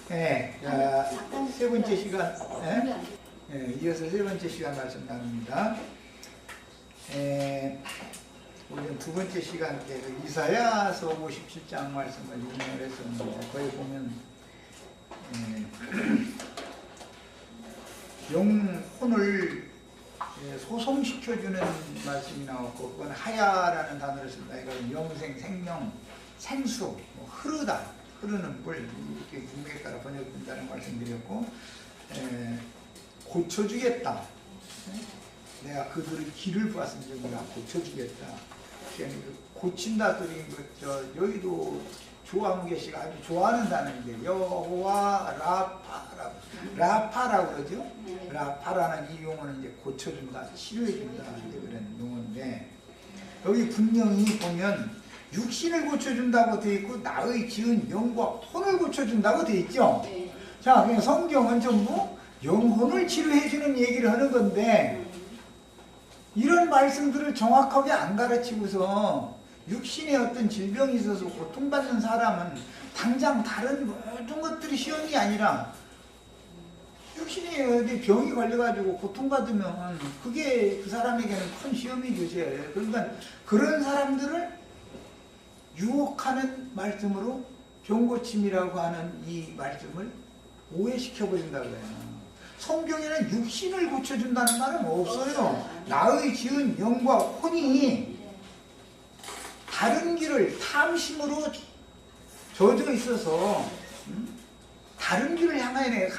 네, 세 번째 시간, 이어서 세 번째 시간 말씀 나눕니다. 우리는 두 번째 시간 때 이사야서 57장 말씀을 인용을 했었는데, 거기 보면 영혼을 소송시켜주는 말씀이 나왔고, 그건 하야라는 단어를 쓴다. 이건 영생, 생명, 생수, 흐르다, 흐르는 물, 이렇게 문맥에 따라 번역된다는 말씀드렸고, 고쳐주겠다. 내가 그들의 길을 보았으니 내가 고쳐주겠다. 고친다 들인 것, 여의도 조항계시가 아주 좋아하는 단어인데, 여호와 라파라고 그러죠? 라파라는 이 용어는 이제 고쳐준다, 치료해준다, 이제 그런 용어인데, 여기 분명히 보면 육신을 고쳐준다고 되어 있고, 나의 지은 영과 혼을 고쳐준다고 되어 있죠? 네. 자, 그냥 성경은 전부 영혼을 치료해주는 얘기를 하는 건데, 이런 말씀들을 정확하게 안 가르치고서 육신에 어떤 질병이 있어서 고통받는 사람은 당장 다른 모든 것들이 시험이 아니라 육신에 어디 병이 걸려가지고 고통받으면 그게 그 사람에게는 큰 시험이 되죠. 그러니까 그런 사람들을 유혹하는 말씀으로 병고침이라고 하는 이 말씀을 오해시켜버린다고 해요. 성경에는 육신을 고쳐준다는 말은 없어요. 나의 지은 영과 혼이 다른 길을 탐심으로 젖어 있어서 다른 길을 향하여 내가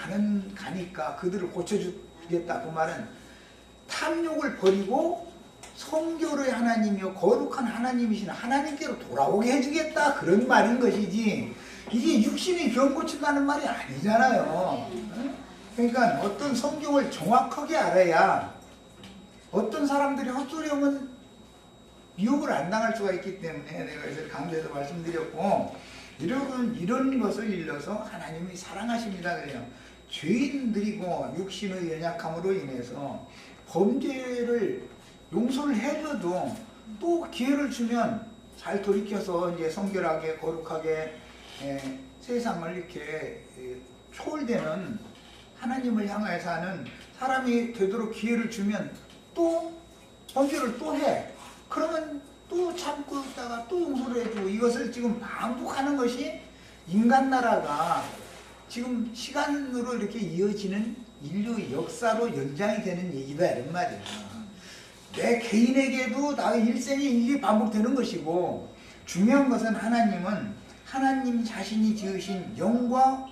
가니까 그들을 고쳐주겠다. 그 말은 탐욕을 버리고 성결의 하나님이요 거룩한 하나님이신 하나님께로 돌아오게 해주겠다, 그런 말인 것이지, 이게 육신이 병 고친다는 말이 아니잖아요. 그러니까 어떤 성경을 정확하게 알아야 어떤 사람들이 헛소리하면 미혹을 안 당할 수가 있기 때문에 내가 그래서 강조해서 말씀드렸고, 이런 것을 일러서 하나님이 사랑하십니다 그래요. 죄인들이고 육신의 연약함으로 인해서 범죄를 용서를 해줘도 또 기회를 주면 잘 돌이켜서 이제 성결하게 거룩하게 세상을 이렇게 초월되는 하나님을 향하여 사는 사람이 되도록 기회를 주면 또 범죄를 또 해. 그러면 또 참고 있다가 또 용서를 해주고, 이것을 지금 반복하는 것이 인간 나라가 지금 시간으로 이렇게 이어지는 인류 역사로 연장이 되는 얘기다, 이런 말이야. 내 개인에게도 나의 일생에 이게 반복되는 것이고, 중요한 것은 하나님은 하나님 자신이 지으신 영과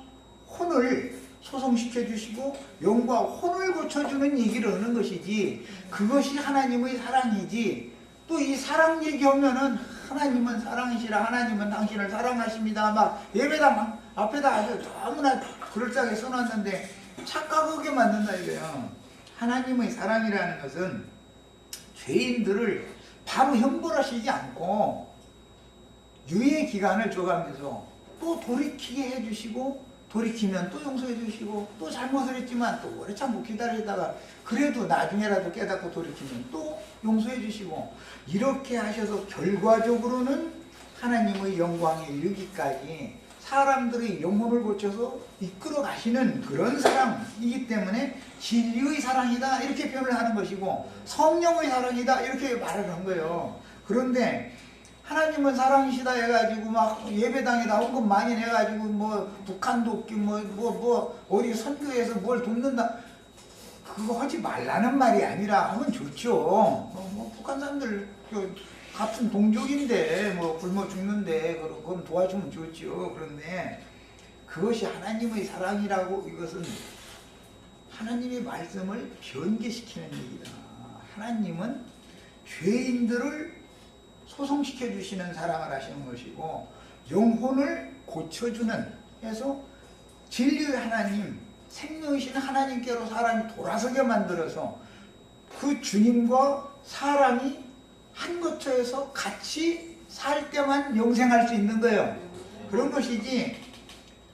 혼을 소송시켜 주시고 영과 혼을 고쳐주는 얘기를 하는 것이지, 그것이 하나님의 사랑이지, 또 이 사랑 얘기하면은 하나님은 사랑이시라, 하나님은 당신을 사랑하십니다, 막 예배당 앞에다 아주 너무나 그럴싸하게 써놨는데 착각하게 만든다 이거예요. 하나님의 사랑이라는 것은 죄인들을 바로 형벌하시지 않고 유예 기간을 줘가면서 또 돌이키게 해주시고, 돌이키면 또 용서해 주시고, 또 잘못을 했지만 또 오래 참고 기다리다가 그래도 나중에라도 깨닫고 돌이키면 또 용서해 주시고, 이렇게 하셔서 결과적으로는 하나님의 영광에 이르기까지 사람들의 영혼을 고쳐서 이끌어 가시는 그런 사랑이기 때문에 진리의 사랑이다, 이렇게 표현을 하는 것이고, 성령의 사랑이다, 이렇게 말을 한 거예요. 그런데 하나님은 사랑이시다 해가지고 막 예배당에다 헌금 많이 내가지고 뭐 북한 돕기 뭐 어디 선교에서 뭘 돕는다, 그거 하지 말라는 말이 아니라 하면 좋죠. 뭐 북한 사람들 같은 동족인데 뭐 굶어 죽는데 그럼 도와주면 좋죠. 그런데 그것이 하나님의 사랑이라고, 이것은 하나님의 말씀을 변개시키는 얘기다. 하나님은 죄인들을 소송시켜 주시는 사랑을 하시는 것이고, 영혼을 고쳐주는 해서 진리의 하나님, 생명이신 하나님께로 사람이 돌아서게 만들어서 그 주님과 사람이 한 거처에서 같이 살 때만 영생할 수 있는 거예요. 그런 것이지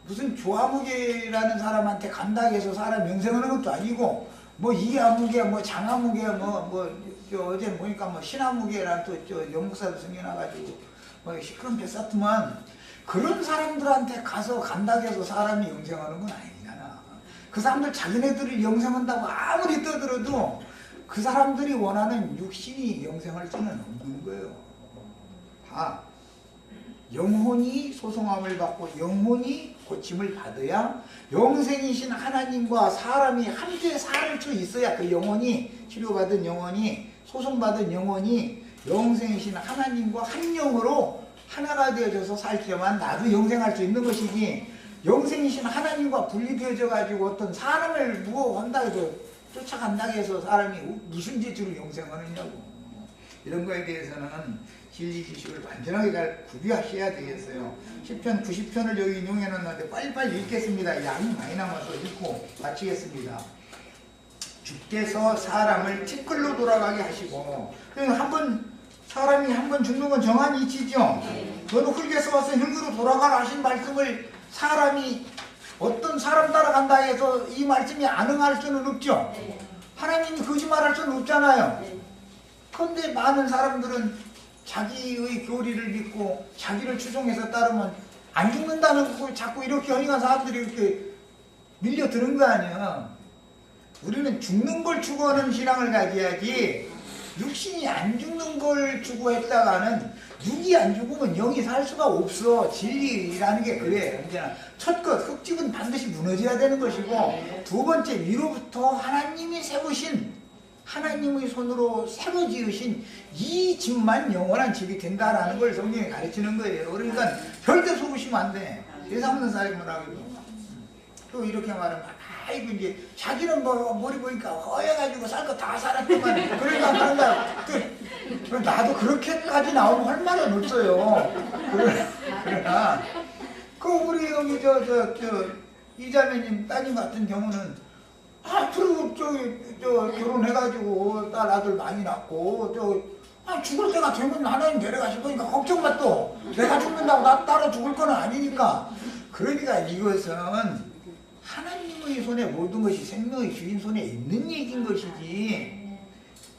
무슨 조아무개라는 사람한테 감당해서 사람 영생하는 것도 아니고, 뭐 이아무개, 뭐 장아무개, 어제 보니까 뭐 신아무개라는 또 영국사도 생겨나가지고 뭐 시끄러운 뱃사투만, 그런 사람들한테 가서 간다고 해서 사람이 영생하는 건 아니잖아. 그 사람들 자기네들을 영생한다고 아무리 떠들어도 그 사람들이 원하는 육신이 영생할 수는 없는 거예요. 다 영혼이 소송함을 받고 영혼이 고침을 받아야 영생이신 하나님과 사람이 함께 살 수 있어야 그 영혼이 치료받은 영혼이 소송받은 영혼이 영생이신 하나님과 한 영으로 하나가 되어져서 살 때만 나도 영생할 수 있는 것이지 영생이신 하나님과 분리되어져 가지고 어떤 사람을 무엇한다 해서 쫓아간다고 해서 사람이 무슨 재주로 영생하느냐고. 이런 거에 대해서는 진리 지식을 완전하게 잘 구비하셔야 되겠어요. 10편 90편을 여기 인용해 놨는데 빨리빨리 읽겠습니다. 양이 많이 남아서 읽고 마치겠습니다. 주께서 사람을 티끌로 돌아가게 하시고, 사람이 한 번 죽는 건 정한 이치죠. 너는 흙에서 와서 흙으로 돌아가라 하신 말씀을 사람이 어떤 사람 따라간다 해서 이 말씀이 안 응할 수는 없죠. 하나님이 거짓말할 수는 없잖아요. 그런데 많은 사람들은 자기의 교리를 믿고 자기를 추종해서 따르면 안 죽는다는 걸 자꾸 이렇게 허ring한 사람들이 이렇게 밀려드는 거 아니야. 우리는 죽는 걸 추구하는 신앙을 가져야지 육신이 안 죽는 걸 추구했다가는 육이 안 죽으면 영이 살 수가 없어. 진리라는 게 그래. 언제나 첫것 흙집은 반드시 무너져야 되는 것이고, 두 번째 위로부터 하나님이 세우신 하나님의 손으로 새로 지으신 이 집만 영원한 집이 된다라는 걸 성경이 가르치는 거예요. 그러니까 절대 속으시면 안 돼. 세상 없는 사람이라고 해도. 또 이렇게 말하면 아이고 이제 자기는 뭐 머리 보니까 허해가지고 살 거 다 살았더만 그런가 나도 그렇게까지 나오면 할 말은 없어요. 그러나 그 우리 여기 이자매님 따님 같은 경우는 앞으로 저 결혼해가지고 딸 아들 많이 낳고 죽을 때가 되면 하나님 데려가실 거니까 걱정 마. 또 내가 죽는다고 나 따라 죽을 건 아니니까. 그러니까 이것은 하나님의 손에 모든 것이 생명의 주인 손에 있는 얘기인 것이지,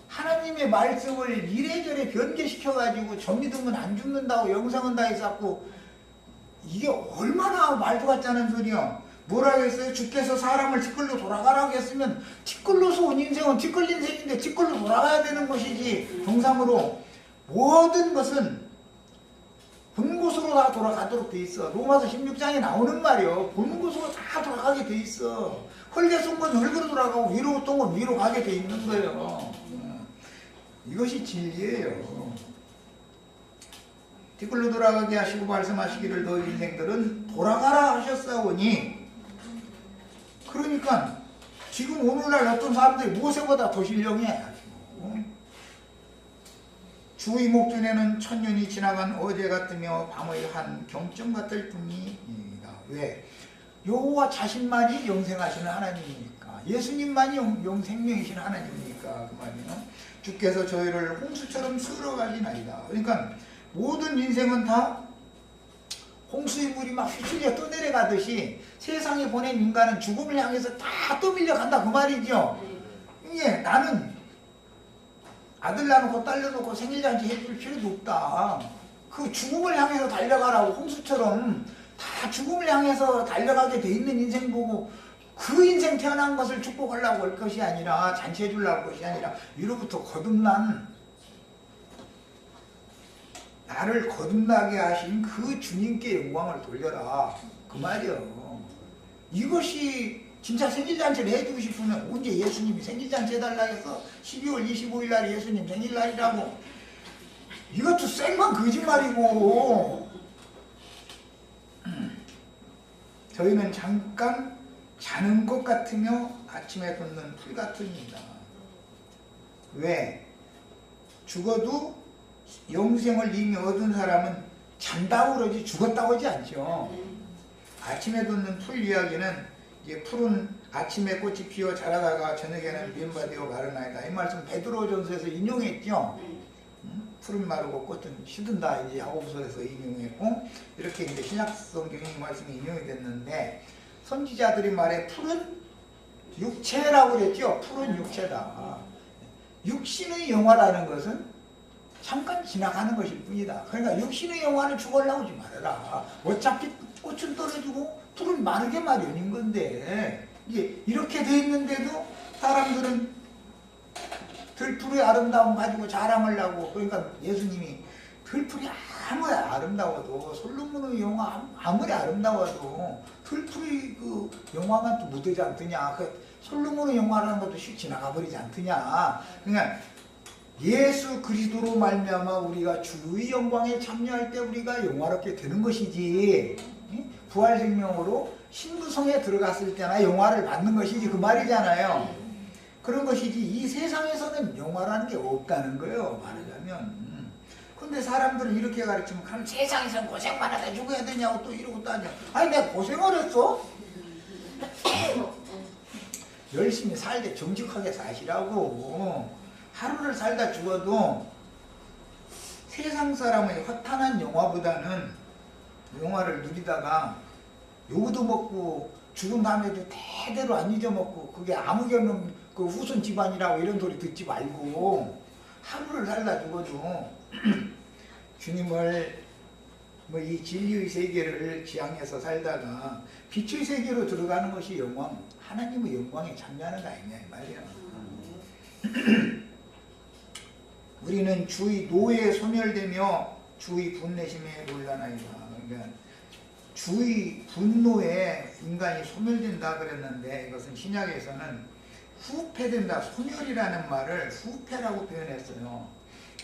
하나님의 말씀을 이래저래 변개시켜가지고 저 믿으면 안 죽는다고 영생한다 해서 자꾸 이게 얼마나 말도 같지 않은 소리야. 뭐라고 했어요? 주께서 사람을 티끌로 돌아가라고 했으면 티끌로서 온 인생은 티끌 인생인데 티끌로 돌아가야 되는 것이지, 정상으로 모든 것은 본 곳으로 다 돌아가도록 돼 있어. 로마서 16장에 나오는 말이요. 본 곳으로 다 돌아가게 돼 있어. 헐게서 온 건 헐그로 돌아가고 위로 온 건 위로 가게 돼 있는 거예요. 이것이 진리예요. 티끌로 돌아가게 하시고 말씀하시기를 너희 인생들은 돌아가라 하셨사오니, 그러니까 지금 오늘날 어떤 사람들이 모세보다 더 신령해. 주 이목전에는 천년이 지나간 어제 같으며 밤의 한 경점 같을 뿐이니이다. 왜? 여호와 자신만이 영생하시는 하나님이니까, 예수님만이 생명이신 하나님이니까 그 말이에요. 주께서 저희를 홍수처럼 쓸어가시나이다. 그러니까 모든 인생은 다 홍수의 물이 막 휘슬려 떠내려가듯이 세상에 보낸 인간은 죽음을 향해서 다 떠밀려 간다 그 말이죠. 이게 나는 아들 낳아놓고 딸 낳아놓고 생일잔치 해줄 필요도 없다. 그 죽음을 향해서 달려가라고, 홍수처럼 다 죽음을 향해서 달려가게 돼 있는 인생 보고 그 인생 태어난 것을 축복하려고 할 것이 아니라, 잔치해 주려고 할 것이 아니라, 위로부터 거듭난, 나를 거듭나게 하신 그 주님께 영광을 돌려라 그 말이요. 이것이 진짜 생일잔치를 해주고 싶으면 언제 예수님이 생일잔치 해달라 해서 12월 25일 날이 예수님 생일날이라고. 이것도 생방 거짓말이고. 저희는 잠깐 자는 것 같으며 아침에 돋는 풀 같으니까. 왜? 죽어도 영생을 이미 얻은 사람은 잔다고 그러지 죽었다고 하지 않죠. 아침에 돋는 풀 이야기는, 이제 풀은 아침에 꽃이 피어 자라다가 저녁에는 비움받되어 마르나이다. 이 말씀 베드로전서에서 인용했죠. 풀은 마르고 꽃은 시든다 이제 야고보서에서 인용했고, 이렇게 이제 신약 성경에 이 말씀이 인용이 됐는데, 선지자들이 말해 풀은 육체라고 그랬죠. 풀은 육체다. 육신의 영화라는 것은 잠깐 지나가는 것일 뿐이다. 그러니까 육신의 영화는 죽어나오지 말아라. 어차피 꽃은 떨어지고 풀은 마르게 마련인 건데, 이제 이렇게 돼 있는데도 사람들은 들풀의 아름다움 가지고 자랑을 하고, 그러니까 예수님이 들풀이 아무리 아름다워도, 솔로몬의 영화 아무리 아름다워도 들풀이 그 영화만 또 묻지 않더냐. 그 솔로몬의 영화라는 것도 휙 지나가 버리지 않더냐. 그러니까 예수 그리스도로 말미암아 우리가 주의 영광에 참여할 때 우리가 영화롭게 되는 것이지, 부활 생명으로 신부성에 들어갔을 때나 영화를 받는 것이지, 그 말이잖아요. 그런 것이지 이 세상에서는 영화라는 게 없다는 거예요, 말하자면. 근데 사람들은 이렇게 가르치면, 그럼 세상에서는 고생만 하다 죽어야 되냐고 또 이러고 따져. 아니 내가 고생을 했어? 열심히 살되 정직하게 사시라고. 하루를 살다 죽어도 세상 사람의 허탄한 영화보다는 영화를 누리다가 요구도 먹고 죽은 다음에도 대대로 안 잊어먹고, 그게 아무개 없는 그 후손 집안이라고 이런 소리 듣지 말고, 하루를 살다 죽어도 주님을 뭐 이 진리의 세계를 지향해서 살다가 빛의 세계로 들어가는 것이 영광, 하나님의 영광에 참여하는 거 아니냐 이 말이야. 우리는 주의 노예에 소멸되며 주의 분내심에 놀라나이다. 그러니까 주의 분노에 인간이 소멸된다 그랬는데, 이것은 신약에서는 후패된다, 소멸이라는 말을 후패라고 표현했어요.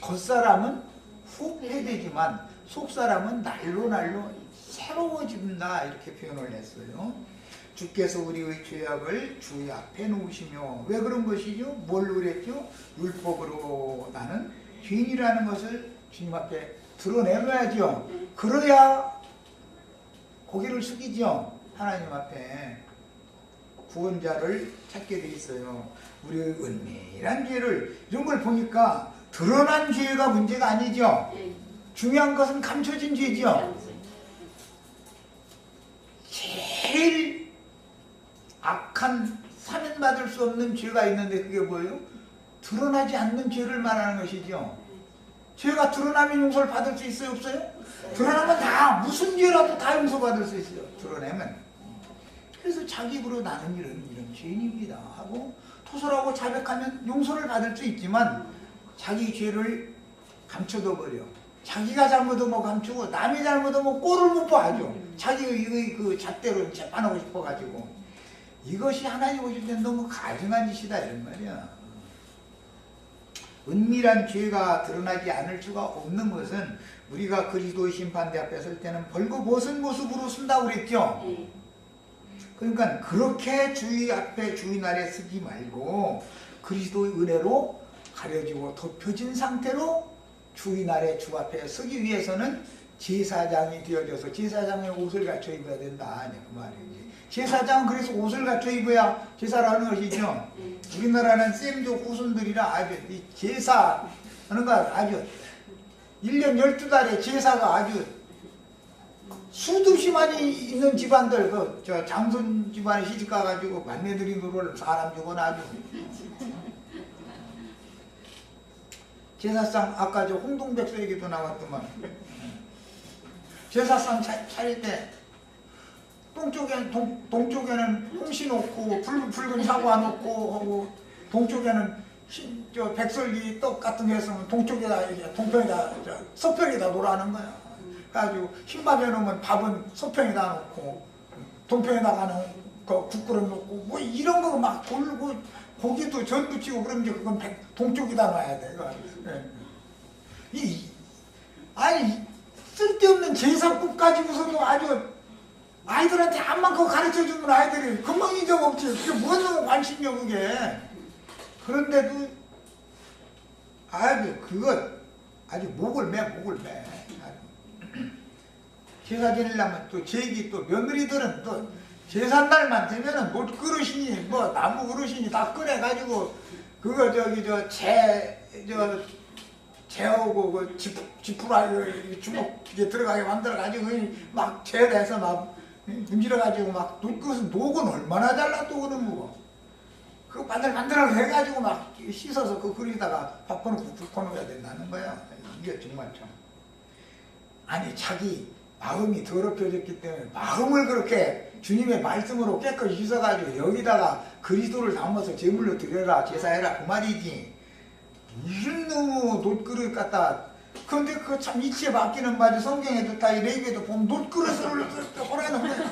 겉사람은 후패되지만 속사람은 날로 날로 새로워진다, 이렇게 표현을 했어요. 주께서 우리의 죄악을 주의 앞에 놓으시며, 왜 그런 것이죠? 뭘 그랬죠? 율법으로 나는 죄인이라는 것을 주님 앞에 드러내놔야죠. 그래야 고개를 숙이죠. 하나님 앞에 구원자를 찾게 돼 있어요. 우리의 은밀한 죄를, 이런 걸 보니까 드러난 죄가 문제가 아니죠. 중요한 것은 감춰진 죄죠. 제일 악한 사면받을 수 없는 죄가 있는데, 그게 뭐예요? 드러나지 않는 죄를 말하는 것이죠. 죄가 드러나면 용서를 받을 수 있어요, 없어요? 드러나면 다, 무슨 죄라도 다 용서받을 수 있어요, 드러내면. 그래서 자기 입으로 나는 이런 죄인입니다 하고 토설하고 자백하면 용서를 받을 수 있지만, 자기 죄를 감춰둬 버려. 자기가 잘못하면 감추고 남이 잘못하면 꼴을 못 봐죠. 자기의 그 잣대로 재판하고 싶어가지고. 이것이 하나님 오실 때 너무 가증한 짓이다, 이런 말이야. 은밀한 죄가 드러나지 않을 수가 없는 것은, 우리가 그리스도의 심판대 앞에 설 때는 벌거벗은 모습으로 쓴다고 그랬죠. 그러니까 그렇게 주의 앞에 주의 날에 서지 말고, 그리스도의 은혜로 가려지고 덮여진 상태로 주의 날에 주 앞에 서기 위해서는 제사장이 되어져서 제사장의 옷을 갖춰 입어야 된다, 그 말이지. 제사장은 그래서 옷을 갖춰 입어야 제사를 하는 것이죠. 우리나라는 셈족 후손들이라 아주 이 제사 하는 거 아주 1년 12달에 제사가 아주 수없이 많이 있는 집안들, 저 장손 집안에 시집 가가지고 만내들이 노를 사람 죽어놔. 제사상, 아까 저 홍동백서 얘기도 나왔더만, 제사상 차릴 때 동쪽에는 홍시 놓고 붉은 사과 놓고 하고, 동쪽에는 저 백설기 떡 같은 게 있으면 동쪽에다, 동편에다, 서편에다 놓으라는 거야. 그래가지고 흰밥 해놓으면 밥은 서편에다 놓고, 동편에다가는 그 국그릇 놓고, 뭐 이런 거 막 돌고, 고기도 전 부치고 그러면 이제 그건 동쪽에다 놔야 돼. 아니 쓸데없는 제사국 가지고서도 아주 아이들한테 암만 그거 가르쳐주면 아이들이 금방 잊어먹지. 그게 무슨 관심이야 그게. 그런데도 아주 그거 아주 목을 매. 제사 지내려면 또 제기, 또 며느리들은 또 제삿날만 되면은 못 그릇이니 뭐 나무 그릇이니 다 꺼내가지고 그거 재우고 그 지푸라 주먹에 들어가게 만들어가지고 막 재대서 막 문질러가지고 막 그것은 녹은 얼마나 잘라도 그는 뭐 그거 만들어 해가지고 막 씻어서 그 그릇에다가 밥 퍼놓고 국 퍼놓아야 된다는 거야. 그게 정말 참. 아니 자기 마음이 더럽혀졌기 때문에 마음을 그렇게 주님의 말씀으로 깨끗이 씻어가지고 여기다가 그리스도를 담아서 제물로 드려라 제사해라 그 말이지. 무슨 너무 놋그릇 갖다. 근데 그 참 이치에 맡기는 말이 성경에도 다 레위기에도 보면 놋그릇을 허라는 거야.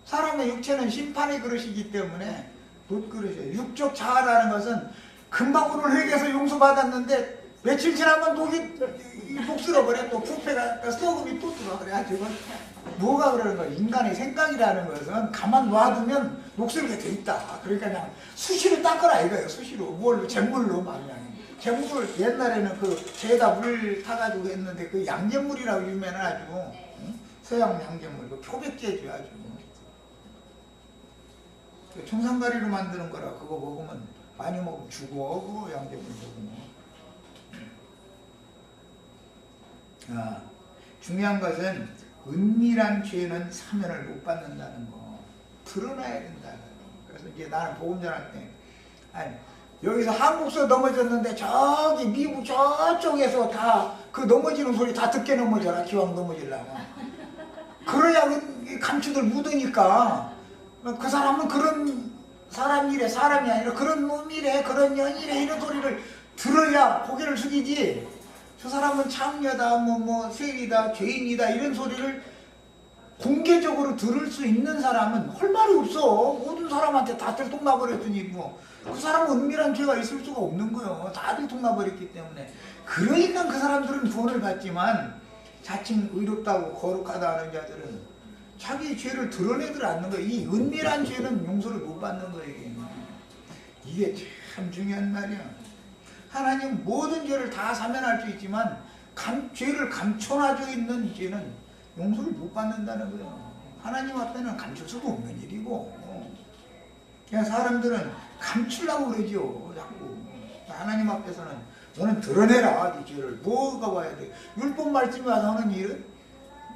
사람의 육체는 심판의 그릇이기 때문에 놋그릇이에요. 육적 자아라는 것은 금방 오늘 회개해서 용서받았는데 며칠 지나면 녹이 녹슬어버려. 또 부패가 썩음이 또 들어와. 그래가지고 뭐가 그러는 거야. 인간의 생각이라는 것은 가만 놔두면 녹슬게 돼 있다. 그러니까 그냥 수시로 닦아라 이거예요. 수시로. 뭘로? 잿물로 막 그냥. 잿물 옛날에는 그 재에다 물 타가지고 했는데 그 양잿물이라고 유명해가지고 응? 서양 양잿물 그 표백제주 아주 그 청산가리로 만드는 거라 그거 먹으면 많이 먹으면 죽어. 그거 양잿물 먹으면. 중요한 것은 은밀한 죄는 사면을 못 받는다는 거 드러나야 된다. 그래서 이제 나는 복음 전할 때 아니 여기서 한국서 넘어졌는데 저기 미국 저쪽에서 다 그 넘어지는 소리 다 듣게 넘어져라. 기왕 넘어지려면 그래야 감추들 묻으니까 그 사람은 그런 사람이래. 사람이 아니라 그런 놈이래 그런 년이래 이런 소리를 들어야 고개를 숙이지. 저 사람은 창녀다, 세리다, 죄인이다 이런 소리를 공개적으로 들을 수 있는 사람은 할 말이 없어. 모든 사람한테 다 들통나버렸더니 그 사람은 은밀한 죄가 있을 수가 없는 거예요. 다 들통나버렸기 때문에. 그러니까 그 사람들은 구원을 받지만 자칭 의롭다고 거룩하다 하는 자들은 자기 죄를 드러내들 않는 거예요. 이 은밀한 죄는 용서를 못 받는 거예요. 이게 참 중요한 말이야. 하나님 모든 죄를 다 사면할 수 있지만 죄를 감춰놔져 있는 죄는 용서를 못 받는다는 거예요. 하나님 앞에는 감출 수도 없는 일이고 그냥 사람들은 감추려고 그러죠. 자꾸 하나님 앞에서는 너는 드러내라 네 죄를. 뭐가 와야 돼. 율법 말씀이 와서 하는 일은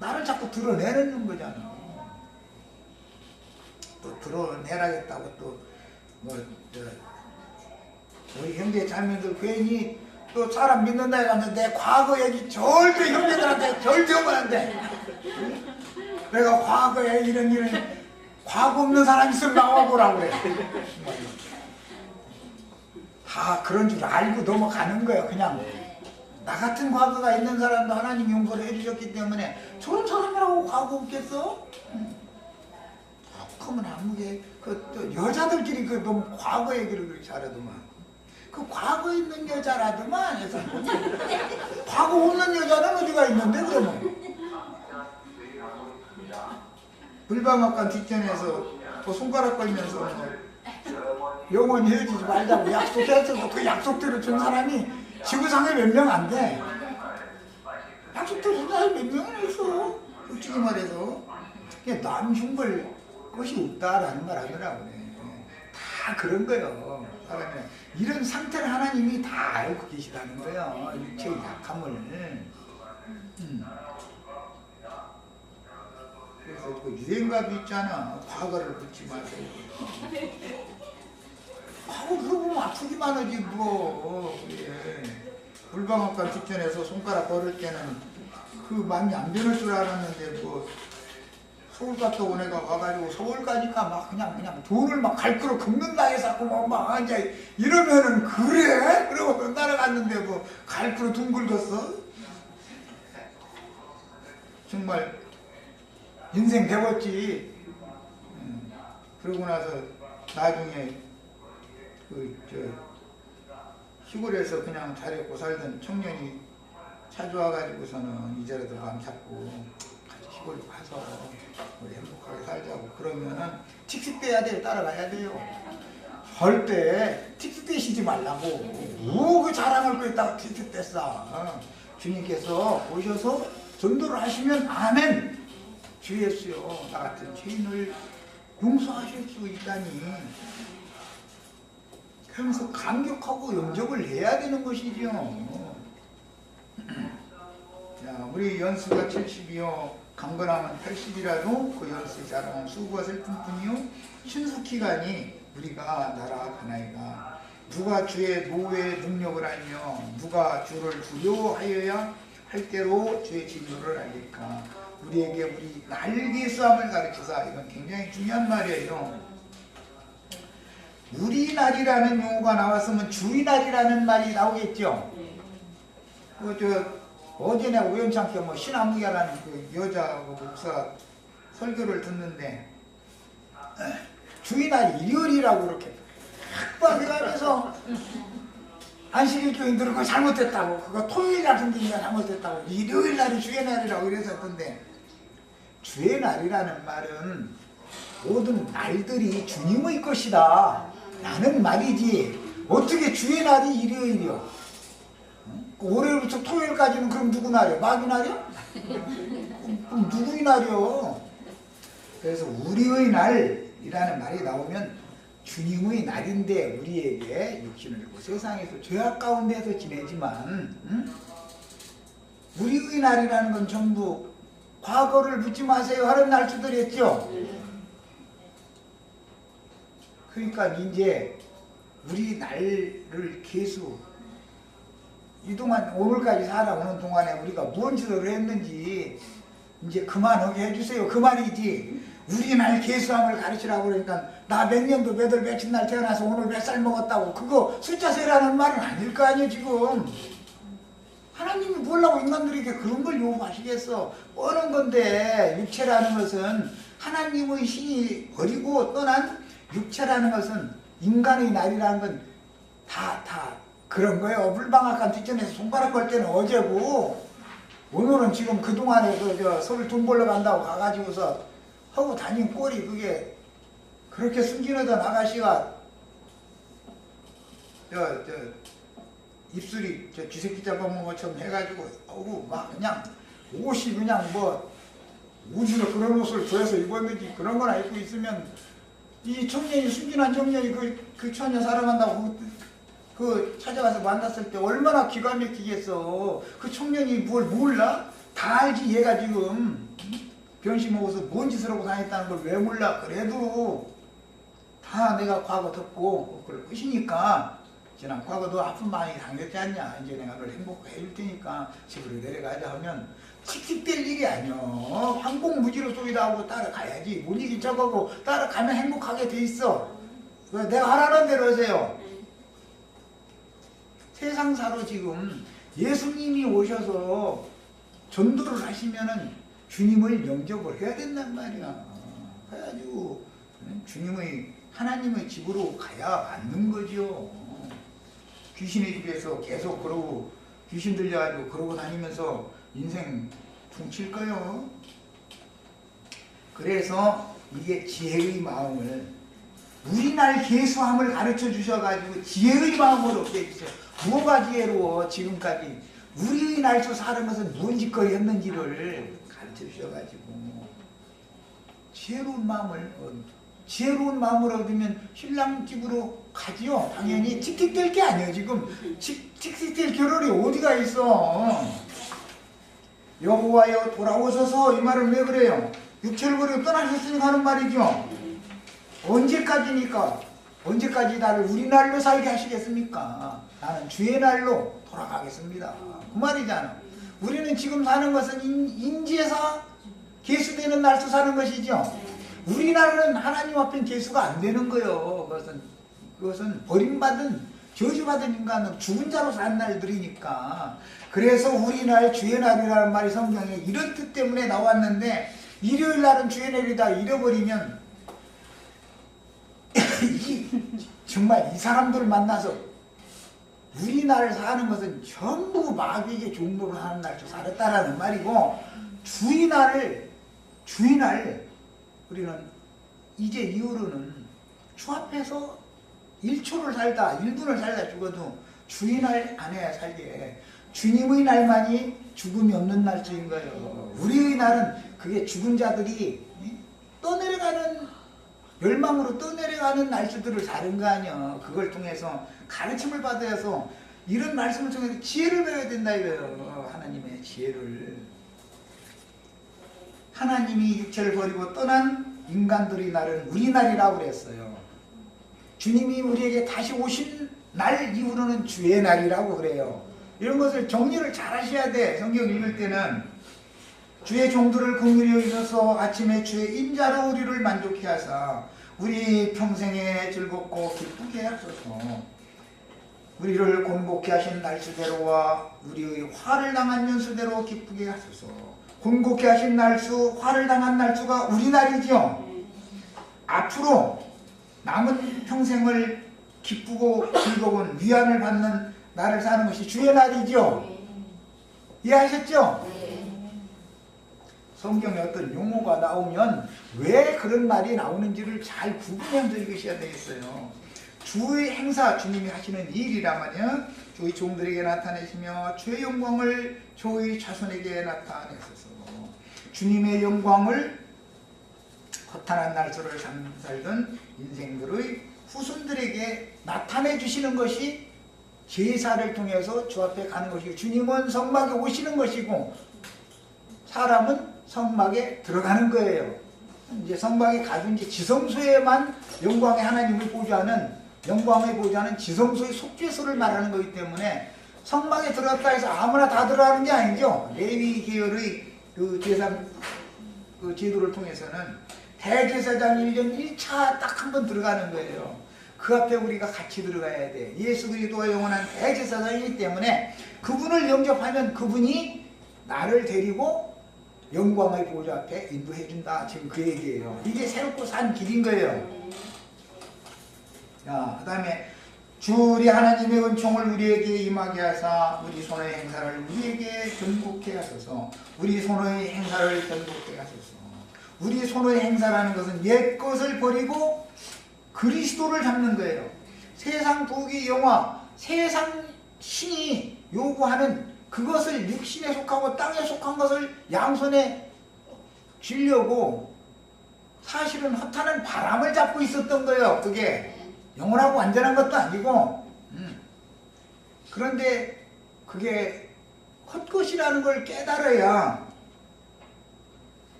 나를 자꾸 드러내는 거잖아. 또 드러내라겠다고 또 우리 형제 자매들 괜히 또 사람 믿는다 해가면 내 과거 얘기 절대 형제들한테 절대 하면 안 돼. 내가 과거에 이런 과거 없는 사람 있으면 나와보라고 그래. 다 그런 줄 알고 넘어가는 거야. 그냥 나 같은 과거가 있는 사람도 하나님 용서를 해주셨기 때문에 저런 사람이라고 과거 없겠어? 그러면 아무게 또 여자들끼리 그 너무 과거 얘기를 그렇게 잘하더만. 그 과거 있는 여자라더만 해서 과거 없는 여자는 어디가 있는데 그러면 물방앗간 뒷전에서 또 손가락 걸면서 영원히 헤어지지 말자고 약속했어도 그 약속대로 준 사람이 지구상에 몇 명 안 돼. 약속대로 준 사람이 몇 명이나 있어. 솔직히 말해서 그냥 남 흉볼 것이 없다라는 말 하더라고. 다 그런 거예요. 이런 상태를 하나님이 다 알고 계시다는 거예요. 육체의 약함을. 그래서 그 유행가도 있잖아. 과거를 묻지 마세요. 과거 물어보면 아프기만 하지 뭐. 그래. 물방앗간 뒷전에서 손가락 걸을 때는 그 마음이 안 변할 줄 알았는데 서울 갔다 온 애가 와가지고 서울 가니까 막 그냥 돈을 막 갈끌어 긁는다 해서 막 이제 이러면은 그래? 그러고 따라갔는데 갈끌어 둥글었어? 정말 인생 배웠지. 그러고 나서 나중에 시골에서 그냥 잘했고 살던 청년이 찾아와가지고서는 이제라도 마음 잡고 시골로 가서 우리 행복하게 살자고 그러면은 틱틱대야 돼요. 따라가야 돼요. 절대 틱틱대시지 말라고. 뭐 그 자랑을 끄있다고 틱틱댔어. 주님께서 오셔서 전도를 하시면 아멘. 주 예수여 나 같은 죄인을 용서하실 수 있다니. 그러면서 감격하고 영접을 해야 되는 것이죠. 자, 우리 연수가 70이요 강건하면 80이라도 그 연수의 자랑은 수고가 슬픈 뿐이요 신속히 가니 우리가 나라 가나이가. 누가 주의 노에 능력을 알며 누가 주를 두려워하여야 할 대로 주의 진노를 알릴까. 우리에게 우리 날개수함을 가르쳐서, 이건 굉장히 중요한 말이에요. 우리 날이라는 용어가 나왔으면 주의 날이라는 말이 나오겠죠. 어제 내가 우연찮게 신한무야라는 그 여자 목사 설교를 듣는데, 주일날 일요일이라고 그렇게 빡빡해가면서 안식일교인들은 그거 잘못됐다고, 그거 토요일 같은 게 잘못됐다고, 일요일 날이 주의 날이라고 그랬었던데, 주의 날이라는 말은 모든 날들이 주님의 것이다 라는 말이지, 어떻게 주의 날이 일요일이요? 월요일부터 토요일까지는 그럼 누구 날이요? 마귀 날이요? 그럼 누구의 날이요? 그래서 우리의 날이라는 말이 나오면 주님의 날인데, 우리에게 육신을 입고 세상에서 죄악 가운데서 지내지만, 우리의 날이라는 건 전부 과거를 묻지 마세요 하는 날짜들이었죠. 그러니까 이제 우리 날을 계속 이동안 오늘까지 살아오는 동안에 우리가 무슨 짓을 했는지 이제 그만하게 해주세요, 그 말이지. 우리 날 계수함을 가르치라고 그러니까 나 몇 년도 몇 월 며칠 날 태어나서 오늘 몇 살 먹었다고 그거 숫자 세라는 말은 아닐 거 아니에요. 지금 하나님이 뭐라고 인간들에게 그런 걸 요구하시겠어. 뻔한 건데, 육체라는 것은 하나님의 신이 버리고 떠난 육체라는 것은, 인간의 날이라는 건 다 그런 거예요. 물방앗간 뒷전에서 손가락 걸 때는 어제고, 오늘은 지금 그동안에 서울 돈 벌러 간다고 가가지고서 하고 다닌 꼴이, 그게 그렇게 숨기려던 아가씨가 입술이 쥐새끼 잡아먹은 것처럼 해가지고 막 그냥 옷이 그냥 우주로 그런 옷을 구해서 입었는지 그런 거나 입고 있으면, 이 청년이, 순진한 청년이 그 처녀 사랑한다고 그 찾아가서 만났을 때 얼마나 기가 막히겠어. 그 청년이 뭘 몰라? 다 알지. 얘가 지금 변신 먹어서 뭔 짓을 하고 다녔다는 걸 왜 몰라. 그래도 다 내가 과거 듣고 그걸 끝이니까, 지난 과거도 아픈 많이 당겼지 않냐. 이제 내가 그걸 행복하게 해줄 테니까 집으로 내려가자 하면 칙칙될 일이 아니여. 항공무지로 쏘이다 하고 따라가야지. 못 이긴 척하고 따라가면 행복하게 돼 있어. 내가 하라는 대로 하세요. 세상사로 지금 예수님이 오셔서 전도를 하시면은 주님을 영접을 해야 된단 말이야. 그래가지고 하나님의 집으로 가야 맞는 거죠. 귀신의 집에서 계속 그러고, 귀신 들려가지고 그러고 다니면서 인생 퉁칠 거요. 그래서 이게 지혜의 마음을, 우리 날 계수함을 가르쳐 주셔가지고 지혜의 마음을 얻게 해주세요. 뭐가 지혜로워? 지금까지 우리의 날수 사는 것은 무슨 짓거리 했는지를 가르쳐 주셔가지고 지혜로운 마음을 얻으면 신랑 집으로 가지요. 당연히 틱틱될 게 아니에요. 지금 틱틱될 겨를이 어디가 있어. 여호와여 돌아오셔서, 이 말을 왜 그래요? 육체를 버리고 떠나셨으니까 하는 말이죠. 언제까지니까? 언제까지 나를 우리 날로 살게 하시겠습니까? 나는 주의 날로 돌아가겠습니다. 그 말이잖아. 우리는 지금 사는 것은 인지에서 계수되는 날수 사는 것이죠. 우리 날은 하나님 앞엔 계수가 안 되는 거예요. 그것은 버림받은, 저주받은 인간은 죽은 자로 산 날들이니까. 그래서 우리 날 주의 날이라는 말이 성경에 이런 뜻 때문에 나왔는데, 일요일 날은 주의 날이다 잃어버리면 정말 이 사람들을 만나서 우리 날을 사는 것은 전부 마귀에게 종로를 하는 날도 살았다라는 말이고, 주의 날 우리는 이제 이후로는 주 앞에서 1초를 살다 1분을 살다 죽어도 주의 날 안에 살게, 주님의 날만이 죽음이 없는 날짜인 거예요. 우리의 날은 그게 죽은 자들이 떠내려가는, 멸망으로 떠내려가는 날짜들을 사는 거 아니야. 그걸 통해서 가르침을 받아서 이런 말씀을 통해서 지혜를 배워야 된다 이거예요. 하나님의 지혜를. 하나님이 육체를 버리고 떠난 인간들의 날은 우리 날이라고 그랬어요. 주님이 우리에게 다시 오신 날 이후로는 주의 날이라고 그래요. 이런 것을 정리를 잘 하셔야 돼. 성경 읽을 때는 주의 종들을 긍휼히 여기셔서 아침에 주의 인자로 우리를 만족케 하사 우리 평생에 즐겁고 기쁘게 하소서. 우리를 곤곡케 하신 날수대로와 우리의 화를 당한 연수대로 기쁘게 하소서. 곤곡케 하신 날수, 화를 당한 날수가 우리 날이죠. 앞으로 남은 평생을 기쁘고 즐거운 위안을 받는 날을 사는 것이 주의 날이죠. 이해하셨죠? 성경에 어떤 용어가 나오면 왜 그런 말이 나오는지를 잘 구분해서 읽으셔야 되겠어요. 주의 행사, 주님이 하시는 일이라면요, 주의 종들에게 나타내시며 주의 영광을 주의 자손에게 나타내소서. 주님의 영광을 허탄한 날수를 살던 인생들의 후손들에게 나타내 주시는 것이 제사를 통해서 주 앞에 가는 것이고, 주님은 성막에 오시는 것이고 사람은 성막에 들어가는 거예요. 이제 성막에 가둔 이제 지성소에만 영광의 하나님을 보좌하는, 영광의 보좌하는 지성소의 속죄소를 말하는 거기 때문에 성막에 들어갔다 해서 아무나 다 들어가는 게 아니죠. 레위 계열의 그 제사 그 제도를 통해서는 대제사장 1년 1차 딱 한 번 들어가는 거예요. 그 앞에 우리가 같이 들어가야 돼. 예수 그리스도가 영원한 대제사장이기 때문에 그분을 영접하면 그분이 나를 데리고 영광의 보좌 앞에 인도해 준다. 지금 그 얘기예요. 이게 새롭고 산 길인 거예요. 자, 그 다음에 주 우리 하나님의 은총을 우리에게 임하게 하사 우리 손의 행사를 우리에게 견고케 하소서. 우리 손의 행사를 견고케 하소서. 우리 손의 행사라는 것은 옛 것을 버리고 그리스도를 잡는 거예요. 세상 부귀 영화, 세상 신이 요구하는 그것을 육신에 속하고 땅에 속한 것을 양손에 쥐려고 사실은 허탄한 바람을 잡고 있었던 거예요. 그게 영원하고 완전한 것도 아니고, 그런데 그게 헛것이라는 걸 깨달아야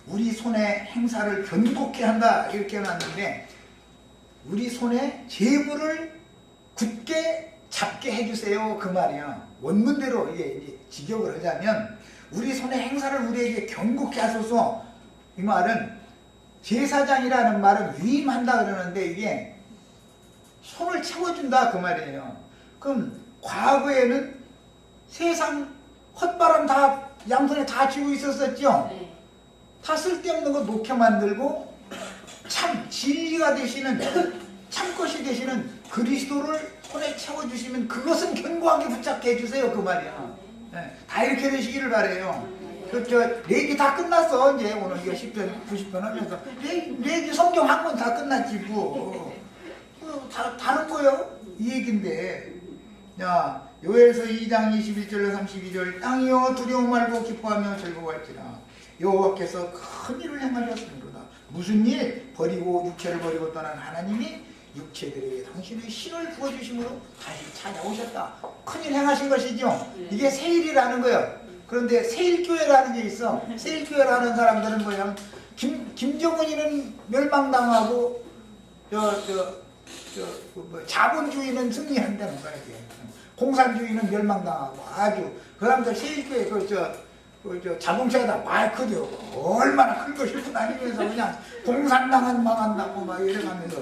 우리 손에 행사를 견고케 한다 이렇게 해놨는데, 우리 손에 제물을 굳게 잡게 해주세요 그 말이야. 원문대로 이게 직역을 하자면 우리 손의 행사를 우리에게 견고케 하소서. 이 말은 제사장이라는 말은 위임한다 그러는데 이게 손을 채워준다 그 말이에요. 그럼 과거에는 세상 헛바람 다 양손에 다 쥐고 있었었죠. 다 쓸데없는 거 놓게 만들고 참 진리가 되시는 참것이 되시는 그리스도를 손에 채워주시면 그것은 견고하게 붙잡게 해주세요 그 말이야. 네, 다 이렇게 되시기를 바래요. 레기 다 끝났어. 이제 오늘 이거 10편 90편 하면서 레기 성경 한 권 다 끝났지 뭐. 다른 거요 이 얘긴데. 야, 요엘서 2장 21절로 32절 땅이여 두려움 말고 기뻐하며 즐거워할지라 여호와께서 큰 일을 행하셨습니다. 무슨 일? 버리고 육체를 버리고 떠난 하나님이 육체들에게 당신의 신을 부어주심으로 다시 찾아오셨다. 큰일 행하신 것이죠. 이게 세일이라는 거예요. 그런데 세일교회라는 게 있어. 세일교회라는 사람들은 뭐야? 김정은이는 멸망당하고 자본주의는 승리한다는 거야. 공산주의는 멸망당하고 아주 그 사람들 세일교회 자동차에다 마이크도 얼마나 큰 거 싣고 다니면서 그냥 공산당은 망한다고 막 이래가면서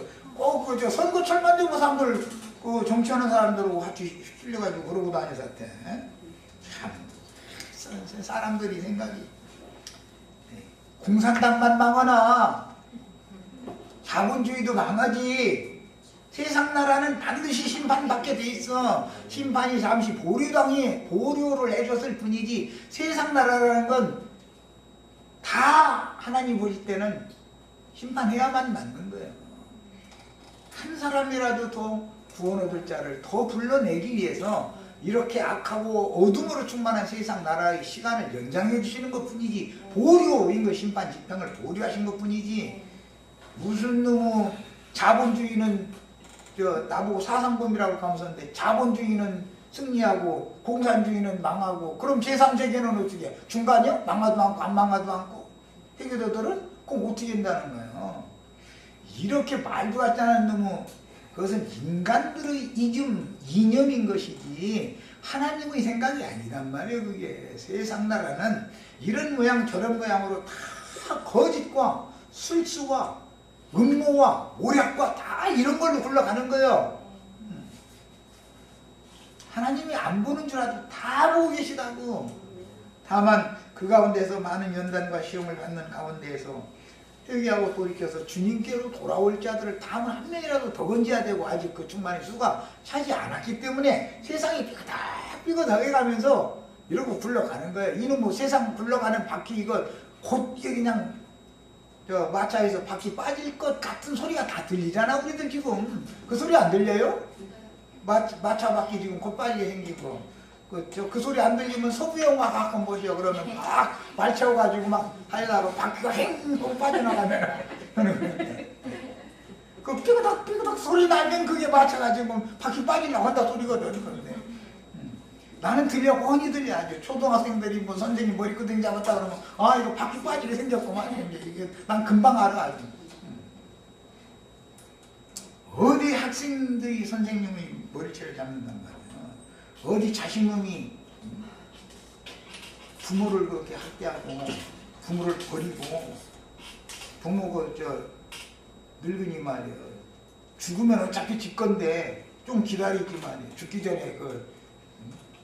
선거철만 되고 사람들 정치하는 사람들하고 같이 실려가지고 그러고 다녔었대. 참 사람들이 생각이 공산당만 망하나 자본주의도 망하지. 세상 나라는 반드시 심판받게 돼 있어. 심판이 잠시 보류를 해줬을 뿐이지 세상 나라라는 건 다 하나님 보실 때는 심판해야만 맞는 거예요. 한 사람이라도 더 구원 얻을 자를 더 불러내기 위해서 이렇게 악하고 어둠으로 충만한 세상 나라의 시간을 연장해 주시는 것 뿐이지, 보류인 거, 심판 집행을 보류하신 것 뿐이지, 무슨 놈의 자본주의는 나보고 사상범이라고 감사한데 자본주의는 승리하고 공산주의는 망하고, 그럼 제3세계는 어떻게 중간이요? 망하도 않고 안 망하도 않고. 회계도들은 그럼 어떻게 된다는 거예요? 이렇게 말도 같지 않은 놈의 그것은 인간들의 이념인 것이지 하나님의 생각이 아니란 말이에요. 그게 세상 나라는 이런 모양 저런 모양으로 다 거짓과 술수와 음모와 오략과 다 이런 걸로 굴러가는 거예요. 하나님이 안 보는 줄 알아도 다 보고 계시다고. 다만 그 가운데서 많은 연단과 시험을 받는 가운데에서 회개하고 돌이켜서 주님께로 돌아올 자들을 다음 한 명이라도 더 건져야 되고, 아직 그 충만의 수가 차지 않았기 때문에 세상이 삐끗삐끗하게 가면서 이러고 굴러가는 거예요. 이놈 뭐 세상 굴러가는 바퀴 이거 곧 그냥 저 마차에서 바퀴 빠질 것 같은 소리가 다 들리잖아. 우리들 지금 그 소리 안 들려요? 마차 바퀴 지금 곧 빠지게 생기고, 그 소리 안 들리면 서부 영화 가끔 보시오. 그러면 막 말 채워가지고 막 하려고 바퀴가 행 빠져나가면 그 삐그덕 삐그덕 소리 나면 그게 마차가 지금 바퀴 빠지려고 한다 소리거든. 그런데 나는 들려, 뻔히 들려야지. 초등학생들이 뭐 선생님 머리끄댕이 잡았다 그러면 아 이거 바퀴 빠지게 생겼구만. 이게 난 금방 알아 아주. 어디 학생들이 선생님의 머리채를 잡는단 말이야. 어디 자식놈이 부모를 그렇게 학대하고 부모를 버리고, 부모가 늙으니 말이야. 죽으면 어차피 집 건데 좀 기다리지 말이야. 죽기 전에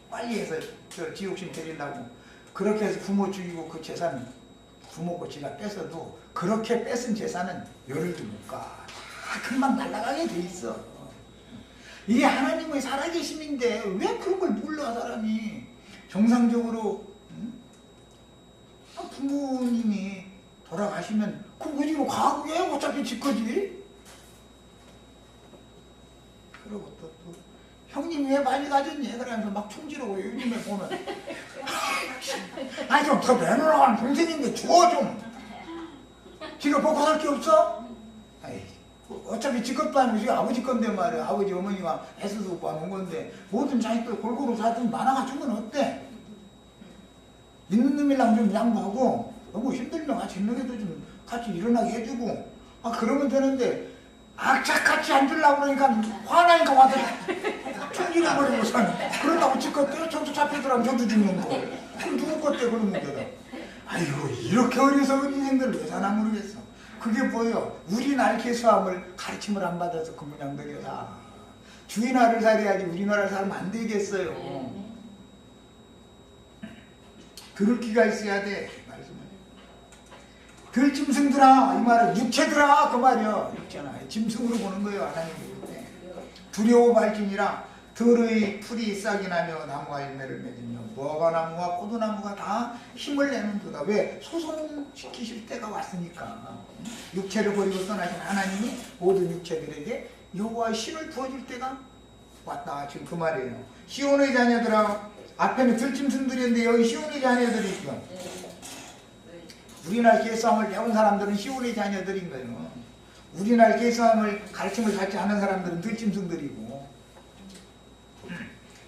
빨리 해서 지옥신 데리려고 그렇게 해서 부모 죽이고 그 재산 부모 거 지가 뺏어도 그렇게 뺏은 재산은 열흘도 못 가. 다 금방 날아가게 돼 있어. 이게 하나님의 살아계심인데 왜 그런 걸 몰라 사람이. 정상적으로 부모님이 돌아가시면 그거 지금 과거에 어차피 지거지. 그러고 또 형님 왜 많이 가졌니? 그러면서 막 총지르고 요즘에 보면 아니 좀 더 내놓으라고 동생인데 줘 좀. 지가 먹고 살 게 없어? 아이, 어차피 지 것도 아니고 지금 아버지 건데 말이야. 아버지 어머니가 애써서 봐놓은 건데 모든 자식들 골고루 사든 많아가지고는 어때? 있는 놈이랑 좀 양보하고, 너무 힘들면 같이 있는게도 좀 같이 일어나게 해주고, 그러면 되는데 악착같이 안 주려고 그러니까 화나니까 와서 총질해버리고 사는. 그런다고 지껏 때려쳐서 잡히더라면 저도 죽는 거. 그럼 누구 것때 그런 문제다. 아이고 이렇게 어리석은 인생들 왜 사나 모르겠어. 그게 보여. 우리 날개수함을 가르침을 안 받아서 그 모양들이야. 주의 나라를 살아야지 우리나라를 살면 안 되겠어요. 들을 기가 있어야 돼. 말씀을. 들짐승들아, 이 말은 육체들아 그 말이야. 육체나 짐승으로 보는 거예요. 하나님이 볼 때. 두려워 발진이라 들의 풀이 싹이 나며 나무가 열매를 맺으며 무화과 나무와 포도나무가 다 힘을 내는도다. 왜? 소송시키실 때가 왔으니까. 육체를 버리고 떠나신 하나님이 모든 육체들에게 여호와의 신을 부어줄 때가 왔다. 지금 그 말이에요. 시온의 자녀들아, 앞에는 들짐승들인데 여기 시온의 자녀들이 있죠. 우리나라 기회싸움을 배운 사람들은 시온의 자녀들인 거예요. 우리나라 기회싸움을 가르침을 받지 않은 사람들은 들짐승들이고.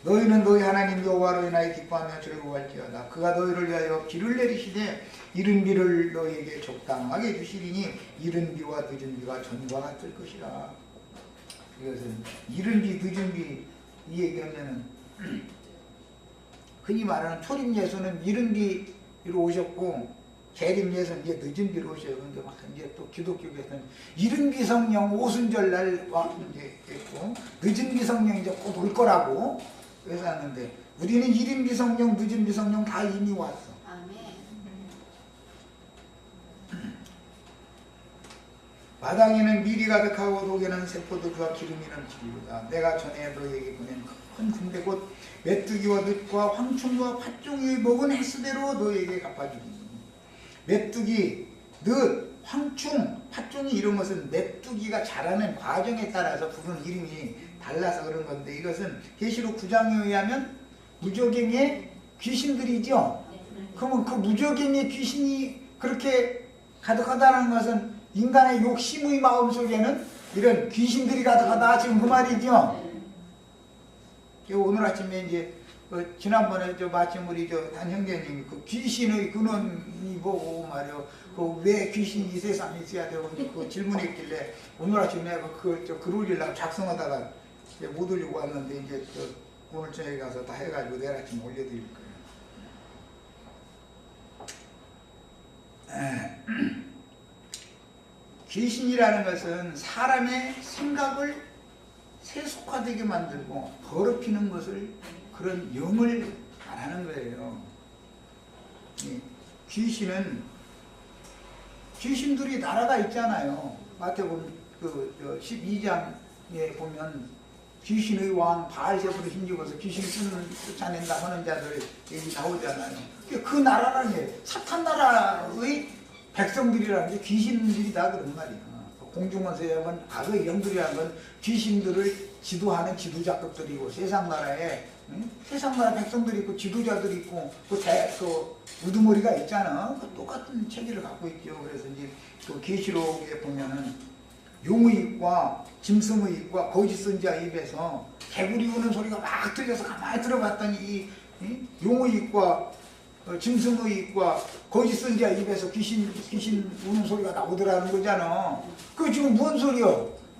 너희는 너희 하나님 여호와로 인하여 기뻐하며 즐거워할지어다. 그가 너희를 위하여 비를 내리시되 이른 비를 너희에게 적당하게 주시리니 이른 비와 늦은 비가 전과 같을 것이라. 이것은 이른 비 늦은 비 이 얘기하면은 흔히 말하는 초림 예수는 이른 비로 오셨고 재림 예수는 이제 늦은 비로 오셔요. 근데 막 이제 또 기독교에서는 이른 비 성령 오순절 날 와 이제 있고 늦은 비 성령 이제 곧 올 거라고 그래서 하는데 우리는 이른 비 성령 늦은 비 성령 다 이미 왔어. 마당에는 밀이 가득하고 독에는 세포도 그와 기름이 넘치리로다. 내가 전에 너희에게 보낸 큰 군대 곧 메뚜기와 늑과 황충과 팥종이 먹은 횟수대로 너희에게 갚아주리니. 메뚜기, 늑, 황충, 팥종이 이런 것은 메뚜기가 자라는 과정에 따라서 부르는 이름이 달라서 그런 건데, 이것은 계시록 9장에 의하면 무저갱의 귀신들이죠. 그러면 그 무저갱의 귀신이 그렇게 가득하다는 것은 인간의 욕심의 마음속에는 이런 귀신들이 가득하다 지금 그 말이죠. 오늘 아침에 이제 지난번에 마침 우리 한 형제님이 그 귀신의 근원이 뭐고 말이요. 그 왜 귀신이 이 세상에 있어야 되고 그 질문했길래 오늘 아침에 내가 글 올리려고 작성하다가 못 올리고 왔는데 이제 오늘 저녁에 가서 다 해가지고 내일 아침 올려드릴 거예요. 귀신이라는 것은 사람의 생각을 세속화되게 만들고 더럽히는 것을 그런 영을 말하는 거예요. 귀신들이 나라가 있잖아요. 마태복음 12장에 보면 귀신의 왕 바알세불을 힘입어서 귀신 쫓아낸다 하는 자들 얘기 나오잖아요. 그 나라라는 게 사탄 나라의 백성들이라는 게 귀신들이다 그런 말이야. 공중원세에 건 악의 영들이라는 건 귀신들을 지도하는 지도자급들이고 세상 나라에 세상 나라 백성들이 있고 지도자들이 있고 그 우두머리가 있잖아. 그 똑같은 체계를 갖고 있죠. 그래서 이제 그 계시록에 보면은 용의 입과 짐승의 입과 거짓 선지자 입에서 개구리 우는 소리가 막 들려서 가만히 들어봤더니 이 용의 입과 짐승의 입과 거짓 선지자 입에서 귀신 우는 소리가 나오더라는 거잖아. 그 지금 뭔 소리야?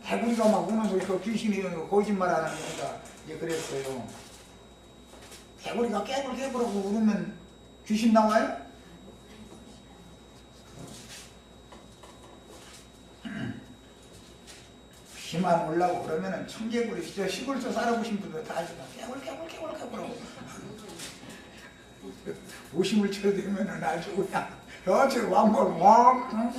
개구리가 막 우는 소리가 귀신이 거짓말하는 거니까 이제 그랬어요. 개구리가 깨불깨불하고 울으면 귀신 나와요? 비만 올라고 그러면은 청개구리 진짜 시골에서 살아보신 분들 다 아시죠? 깨불깨불하고 오심을 쳐대면은 아주 그냥 여태 왕벌 왕 그냥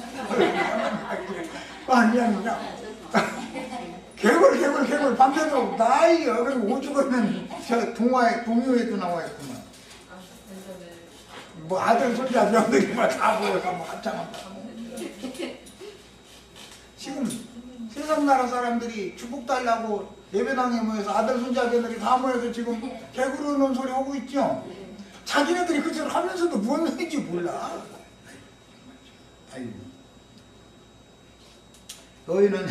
개굴 밤새도록 나이요. 그리고 오죽하면 저 동요에도 나와 있구만. 뭐 아들 손자 명들이만 다 보여서 뭐 한참 지금 세상 나라 사람들이 축복달라고 예배당에 모여서 아들 손자 걔들이 다 모여서 지금 개구리 우는 소리 하고 있죠. 자기네들이 그처럼 하면서도 뭔 얘기인지 몰라. 아이고. 너희는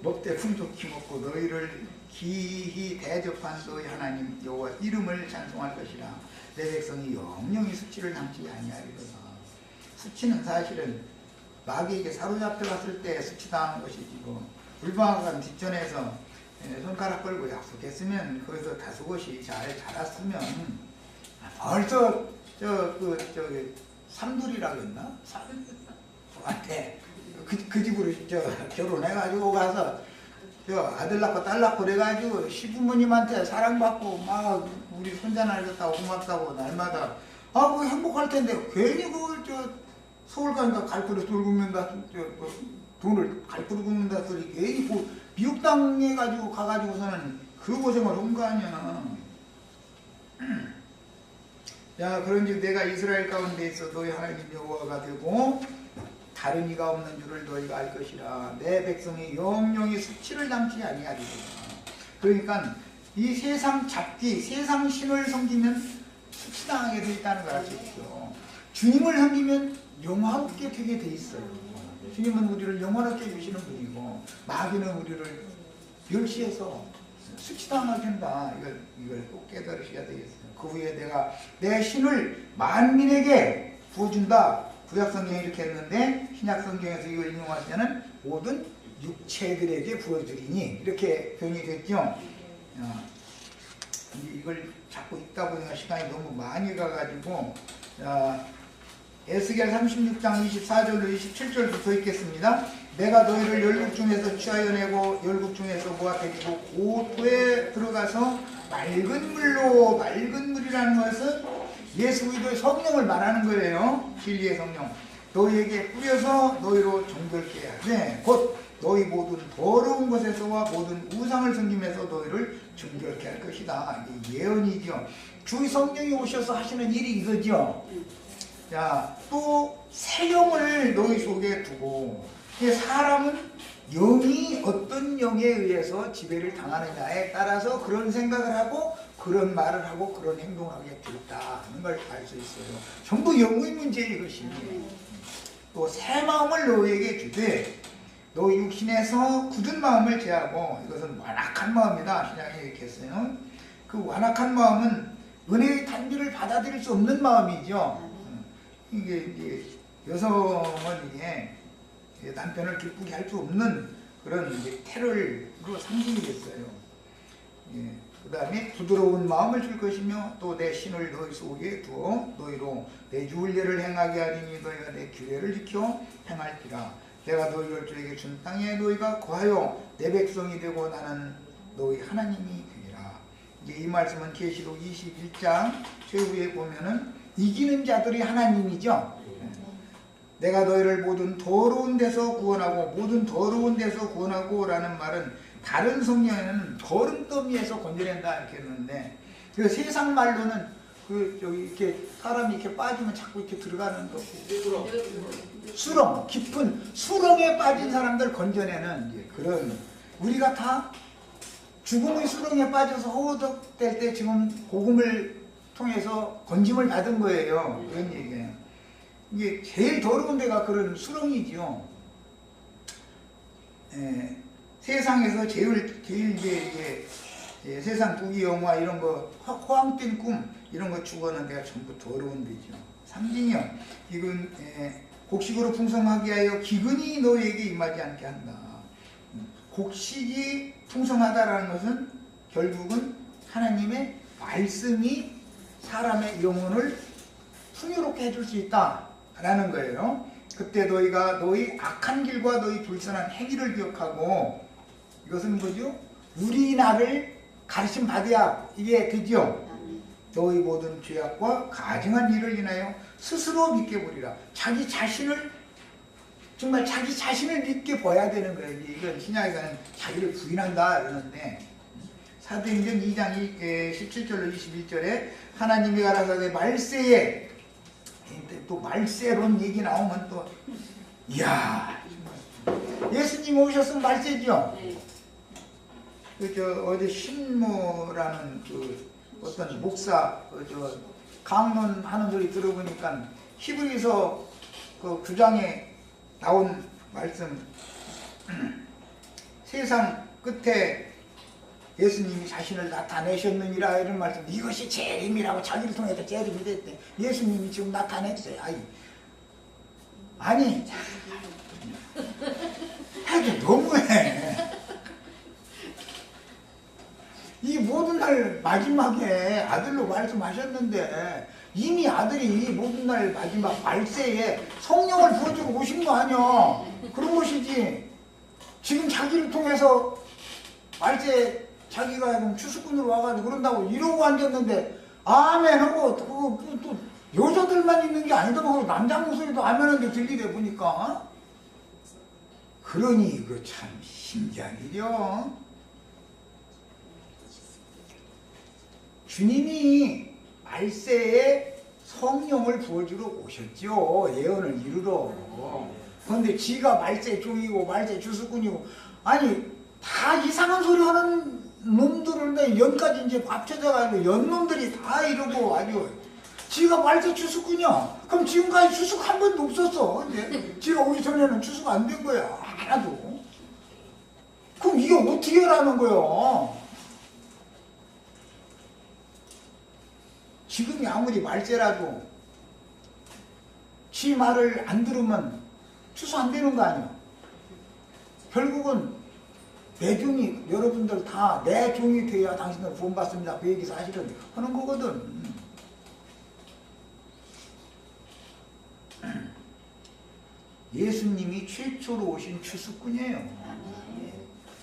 먹되 풍족히 먹고 너희를 기히 대접한 너희 하나님 여호와 이름을 찬송할 것이라. 내 백성이 영영이 수치를 당치 아니하리로다. 수치는 사실은 마귀에게 사로잡혀갔을 때 수치당한 것이지고 불방한 뒷전에서 손가락 걸고 약속했으면 거기서 다소곳이 잘 자랐으면 벌써 삼돌이라고 했나? 한테 그 집으로 결혼해가지고 가서 아들 낳고 딸 낳고 그래가지고 시부모님한테 사랑받고 막 우리 손자 낳았다고 고맙다고 날마다 뭐 행복할 텐데 괜히 그걸 서울 가니까 갈거리 돌고 굽는다 돈을 갈거리 굽는다 소리 괜히 미국 땅에 가가지고서는 그 고생을 한 거 아니야. 자, 그런즉 내가 이스라엘 가운데 있어 너희 하나님 여호와가 되고 다른 이가 없는 줄을 너희가 알 것이라. 내 백성이 영영이 수치를 당치 아니하리라. 그러니까 이 세상 잡기, 세상 신을 섬기면 수치당하게 돼 있다는 걸 알 수 있죠. 주님을 섬기면 영화롭게 되게 돼 있어요. 주님은 우리를 영원하게 주시는 분이고 마귀는 우리를 멸시해서 수치당하게 된다. 이걸 꼭 깨달으셔야 되겠어요. 그 후에 내가 내 신을 만민에게 부어준다. 구약성경에 이렇게 했는데 신약성경에서 이걸 인용하시면 모든 육체들에게 부어주리니 이렇게 변이 됐죠. 이걸 자꾸 읽다 보니까 시간이 너무 많이 가가지고 에스겔 36장 24절로 27절부터 읽겠습니다. 내가 너희를 열국 중에서 취하여 내고 열국 중에서 모아내고 고토에 들어가서 맑은 물이라는 것은 예수 그리스도의 성령을 말하는 거예요. 진리의 성령. 너희에게 뿌려서 너희로 정결케 하되 곧 너희 모든 더러운 것에서와 모든 우상을 섬김에서 너희를 정결케 할 것이다. 이게 예언이죠. 주 성령이 오셔서 하시는 일이 이거죠. 자, 또 새 영을 너희 속에 두고 사람은 영이 어떤 영에 의해서 지배를 당하느냐에 따라서 그런 생각을 하고 그런 말을 하고 그런 행동을 하게 되었다 하는 걸 알 수 있어요. 전부 영의 문제 이것이. 또 새 마음을 너희에게 주되 너희 육신에서 굳은 마음을 제하고 이것은 완악한 마음이다. 신약에 이렇게 했어요. 그 완악한 마음은 은혜의 단비를 받아들일 수 없는 마음이죠. 이게 이제 여성은 이게 남편을 기쁘게 할 수 없는 그런 이제 테러로 상징이 됐어요. 예. 그 다음에 부드러운 마음을 줄 것이며 또 내 신을 너희 속에 두어 너희로 내 주일례를 행하게 하리니 너희가 내 규례를 지켜 행할지라. 내가 너희 열조에게 준 땅에 너희가 거하여 내 백성이 되고 나는 너희 하나님이 되리라. 이제 이 말씀은 계시록 21장 최후에 보면은 이기는 자들이 하나님이죠. 내가 너희를 모든 더러운 데서 구원하고 모든 더러운 데서 구원하고 라는 말은 다른 성경에는 거름더미에서 건져낸다 이렇게 했는데 그 세상 말로는 그 저기 이렇게 사람이 이렇게 빠지면 자꾸 이렇게 들어가는 거 수렁 깊은 수렁에 빠진 사람들 건져내는 이제 그런 우리가 다 죽음의 수렁에 빠져서 허우적될 때 지금 복음을 통해서 건짐을 받은 거예요. 그런 얘기예요. 이게 제일 더러운 데가 그런 수렁이죠. 예. 세상에서 제일 이제 세상 부귀 영화 이런 거 호황된 꿈 이런 거 추구하는 데가 전부 더러운 데죠. 상징이요. 이건 곡식으로 풍성하게 하여 기근이 너에게 임하지 않게 한다. 곡식이 풍성하다라는 것은 결국은 하나님의 말씀이 사람의 영혼을 풍요롭게 해줄 수 있다라는 거예요. 그때 너희가 너희 악한 길과 너희 불선한 행위를 기억하고 이것은 뭐죠? 우리 나를 가르침 받아야 이게 되죠. 너희 모든 죄악과 가증한 일을 인하여 스스로 믿게 보리라. 자기 자신을 정말 자기 자신을 믿게 봐야 되는 거예요. 이건 신약에서는 자기를 부인한다 이러는데 사도행전 2장 17절로 21절에 하나님이 가라사대 말세에 또 말세론 얘기 나오면 또 이야 예수님 오셨으면 말세죠. 어제 신모라는 그 어떤 목사 강론하는 소리 들어보니까 히브리서 그 9장에 나온 말씀 세상 끝에 예수님이 자신을 나타내셨느니라 이런 말씀 이것이 재림이라고 자기를 통해서 재림이 됐대. 예수님이 지금 나타냈어요. 아니 해도 너무해. 이 모든 날 마지막에 아들로 말씀하셨는데 이미 아들이 모든 날 마지막 말세에 성령을 부어주고 오신 거 아니야. 그런 것이지. 지금 자기를 통해서 말세 자기가 추수꾼으로 와가지고 그런다고 이러고 앉았는데 아멘 하고 또 여자들만 있는 게 아니다. 남자 목소리도 아멘하는데 들리대 보니까. 그러니 이거 참 신기한 일이요. 주님이 말세에 성령을 부어주러 오셨죠. 예언을 이루러. 그런데 지가 말세 종이고 말세 주수꾼이고 아니 다 이상한 소리 하는 놈들을 연까지 이제 합쳐져가지고 연놈들이 다 이러고 아주 지가 말세 주수꾼이야. 그럼 지금까지 주수가 한 번도 없었어. 이제 지가 오기 전에는 주수가 안 된 거야. 하나도. 그럼 이게 어떻게 하라는 거야? 지금이 아무리 말세라도 지 말을 안 들으면 추수 안 되는 거 아니야. 결국은 내 종이 여러분들 다 내 종이 돼야 당신들 구원받습니다. 그 얘기 사실은 하는 거거든. 예수님이 최초로 오신 추수꾼이에요.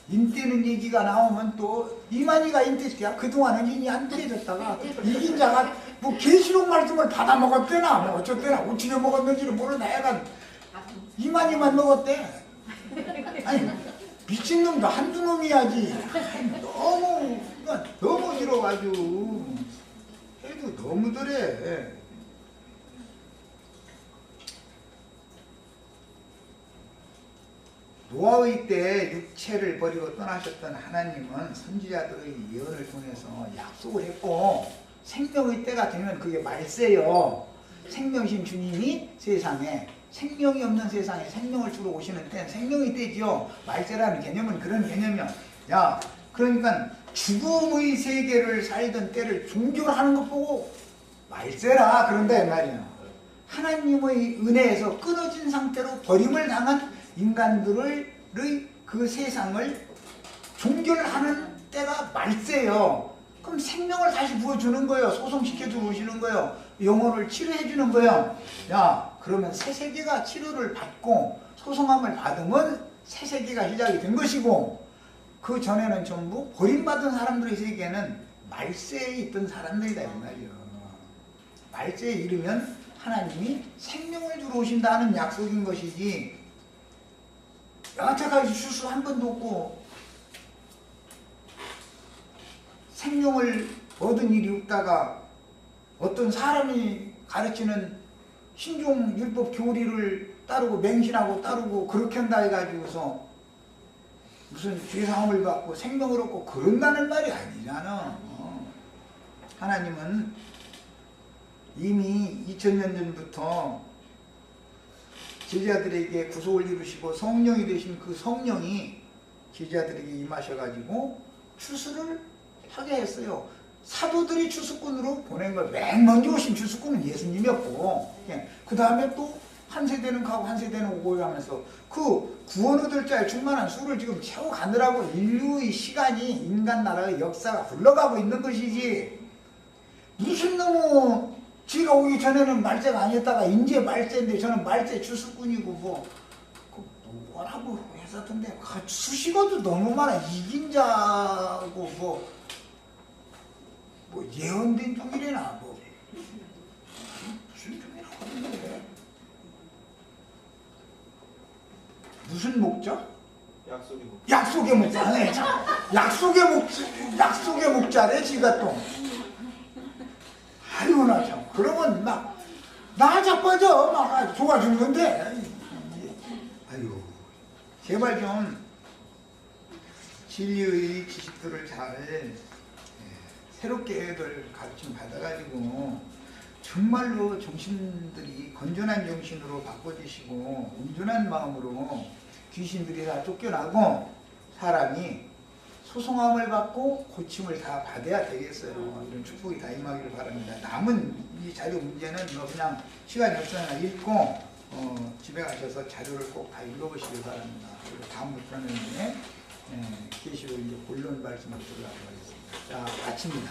인대는 얘기가 나오면 또 이만희가 인대야. 그동안은 인이 안 되졌다가 이긴 자가 뭐 계시록 말씀을 받아 먹었대나 뭐 어쩌대나 어떻게 먹었는지를 모르나 애가 이만희만 먹었대. 아니 미친놈도 한두 놈이야지. 너무 이러가지고 해도 너무더래. 노아의 때 육체를 버리고 떠나셨던 하나님은 선지자들의 예언을 통해서 약속을 했고 생명의 때가 되면 그게 말세요. 생명이신 주님이 세상에 생명이 없는 세상에 생명을 주러 오시는 때는 생명의 때지요. 말세라는 개념은 그런 개념이야. 야, 그러니까 죽음의 세계를 살던 때를 종교하는 것 보고 말세라 그런다 이 말이야. 하나님의 은혜에서 끊어진 상태로 버림을 당한 인간들의 그 세상을 종교를 하는 때가 말세요. 그럼 생명을 다시 부어주는 거예요. 소송시켜 주시는 거예요. 영혼을 치료해 주는 거예요. 야, 그러면 새 세계가 치료를 받고 소송함을 받으면 새 세계가 시작이 된 것이고, 그 전에는 전부 버림받은 사람들의 세계는 말세에 있던 사람들이다 이 말이에요. 말세에 이르면 하나님이 생명을 주러 오신다는 약속인 것이지, 여태까지 수수 한 번도 없고 생명을 얻은 일이 없다가 어떤 사람이 가르치는 신종 율법 교리를 따르고 맹신하고 따르고 그렇게 한다 해가지고서 무슨 죄사함을 받고 생명을 얻고 그런다는 말이 아니잖아. 하나님은 이미 2000년 전부터 제자들에게 구속을 이루시고 성령이 되신 그 성령이 제자들에게 임하셔가지고 추수를 하게 했어요. 사도들이 추수꾼으로 보낸 걸 맨 먼저 오신 추수꾼은 예수님이었고, 그 다음에 또 한 세대는 가고 한 세대는 오고 하면서 그 구원 얻을 자의 충만한 수를 지금 채워가느라고 인류의 시간이, 인간 나라의 역사가 흘러가고 있는 것이지, 무슨 너무 지가 오기 전에는 말세가 아니었다가 이제 말세인데 저는 말세 추수꾼이고 뭐라고 했었던데, 수식어도 너무 많아. 이긴 자고 뭐 예언된 중이래나 무슨 중이라고 하는데, 무슨 목자? 약속의 목자. 약속의 목자네. 약속의 목자래 지가 또. 아이고 나 참. 그러면 막 나 자빠져 막 좋아 죽는데. 아이고 제발 좀 진리의 지식들을 잘 새롭게 애들 가르침 받아가지고 정말로 정신들이 건전한 정신으로 바꿔주시고 온전한 마음으로 귀신들이 다 쫓겨나고 사람이 소송함을 받고 고침을 다 받아야 되겠어요. 이런 축복이 다 임하기를 바랍니다. 남은 이 자료 문제는 뭐 그냥 시간이 없으나 읽고 집에 가셔서 자료를 꼭 다 읽어보시길 바랍니다. 그리고 다음부터는 계시록 이제 본론 말씀을 들어가도록 하겠습니다. 자, 마칩니다.